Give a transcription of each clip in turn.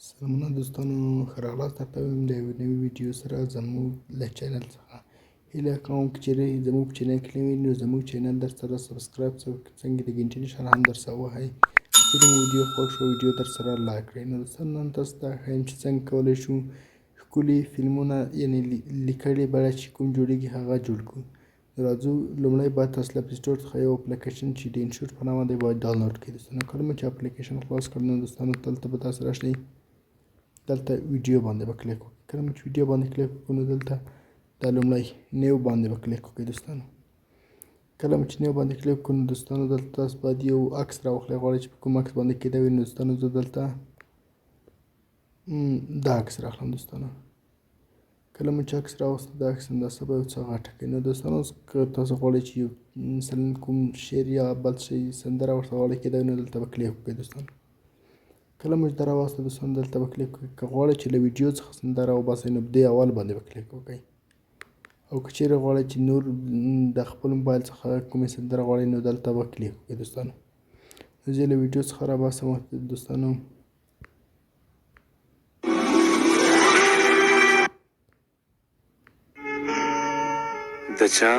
سلامونه دوستانو، ښه راغلاست. درته وایم د یوې نوې ویډیو سره زموږ له چینل څخه هیله کوم که چیرې زموږ په چینل کې نوي نو زموږ چینل در سره سبسکرایب څنګه د ګنټې نښانه هم در سره ووهئ. که چیرې مو ویډیو خوښ شوه ویډیو در سره لایک کړئ. نو دوستانو نن تاسو ته ښیم چې څنګه کولی شو ښکلي فلمونه یعنې لیکلې بڼه چې کوم جوړېږي هغه جوړ کړو. نو راځو لومړی باید تاسو له پلې سټور څخه یو اپلیکیشن چې د انشوټ په نامه دی باید ډاونلوډ کړئ. دوستانو کله مو چې اپلیکیشن خلاص کړ نو دوستانو دلته به تاسو راشئ، دلته ویډیو باندې به کلیک وکړئ. کله مو چې ویډیو باندې کلیک وکړو نو دلته دا لومړی نیو باندې به کلیک وکړئ. دوستانو کله مو چې نیو باندې کلیک وکړو نو دوستانو دلته تاسو باید یو عکس راواخلئ. غواړئ چې په کوم عکس باندې کیده وي نو دوستانو زه دلته دا عکس راخلم. دوستانو کله مو چې عکس راوستو دا عکس همداسې به یو څه غټه کړئ. نو دوستانو که تاسو غواړئ چې مثلا کوم شعر یا بل شی سندره ورته غواړئ کیده وي نو دلته به کلیک وکړئ. دوستانو کله مو چې دا راوسته دوستانو دلته به کلیک وکړئ. که غواړئ چې له ویډیو څخه سندره وباسئ نو دې اول باندې به کلیک وکړئ. او که چیرې غواړئ چې نور د خپل موبایل څخه کومې سندره غواړئ نو دلته به کلیک وکړئ. دوستانو زه له ویډیو څخه راباسم. دوستانو د چا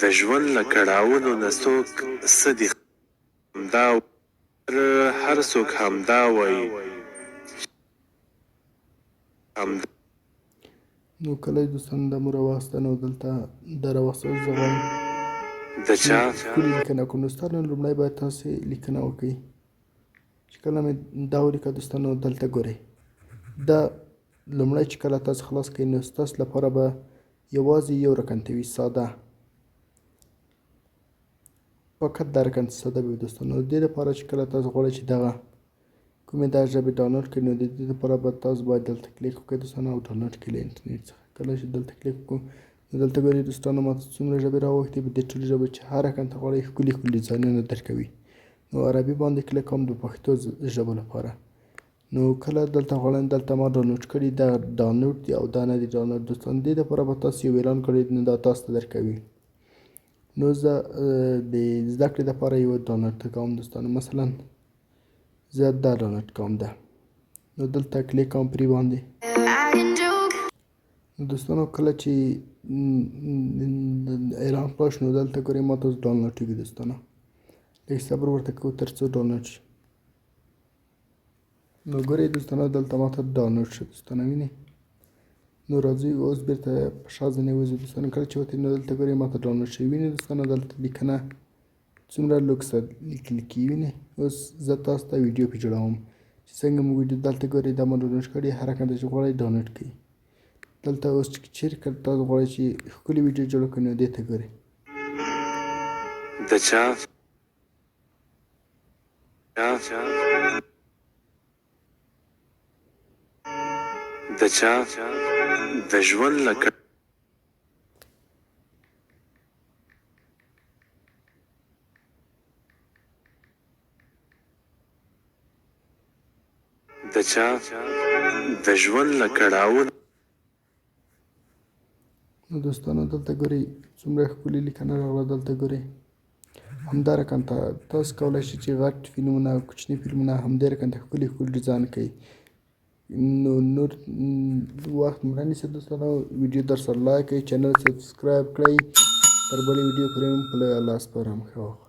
د ژوند له کړاوونو نه څوک څه دي همدا هر څوک همدا وایي. نو کله دوستانو دا مو راوسته نو دلته دا راوسته زه غواړم د چا ښکلې لیکنه کوم. دوستانو لومړی باید تاسې لیکنه وکړئ. چې کله مې دا ولیکه دوستانو دلته ګورئ دا لومړی چې کله تاسو خلاص کړئ نو ستاسو لپاره به یوازې یو رقم ته وي، ساده، فقط دا رقم ساده به وي. دوستانو د دې لپاره چې کله تاسو غواړئ چې دغه کومې دا ژبې ډاونلوډ کړئ نو د دې لپاره به تاسو باید دلته کلیک وکړئ دوستانو او ډاونلوډ کړئ له انټرنیټ څخه. کله چې دلته کلیک وکړو نو دلته ګورئ دوستانو ماته څومره ژبې راوښتې په دې ټولو ژبو چې هر رقم ته غواړئ ښکلي ښکلي ډیزاینونه درکوي. نو عربي باندې کلیک کوم د پښتو ژبو لپاره. نو کله دلته غواړم دلته ما ډاونلوډ کړي دا ډاونلوډ دي او دا نه دي ډاونلوډ. دوستانو دې لپاره به تاسو یو اعلان کړی نو دا تاسو ته درکوي. نو زه د زده کړې لپاره یو ډاونلوډ کوم. دوستانو مثلا زه دا ډاونلوډ کوم ده نو دلته کلیک کوم پرې باندې. دوستانو کله چې اعلان خلاص نو دلته ګورئ ما ته اوس ډاونلوډ کېږي. دوستانو لږ صبر ورته کوو تر څو ډاونلوډ شي. نو ګورئ دوستانو دلته ما ته ډاونلوډ شو. دوستانو وینئ نو راځئ اوس بېرته په شا ځینې وځو. دوستانو کله چې وتې نو دلته ګورئ ما ته ډاونلوډ شوي. وینئ دوستانو دلته لیکنه څومره لوکسه لیکل کېږي. وینئ اوس زه تاسو ته ویډیو پرې جوړوم چې څنګه مو ویډیو دلته ګورئ دا مو ډاونلوډ کړي. هر رقم ته چې غواړئ ډاونلوډ کړئ. دلته اوس چیرې که تاسو غواړئ چې ښکلې ویډیو جوړه کړئ نو دې ته ګورئ د چا د چا د ژوند له د چا د ژوند له کړاوونو. نو دوستانو دلته ګورئ څومره ښکلې لیکنه راغله. دلته ګورئ همدا رقم ته تاسو کولی شئ چې غټ فلمونه او کوچني فلمونه همدې رقم ته ښکلي ښکلي ډیزاین کړئ. نو نور وخت مو نه نیسي دوستانو، ویډیو در سره لایک کړئ، چینل سبسکرایب کړئ. تر بلې ویډیو پورې مو په لوی الله سپارم. ښه وخت.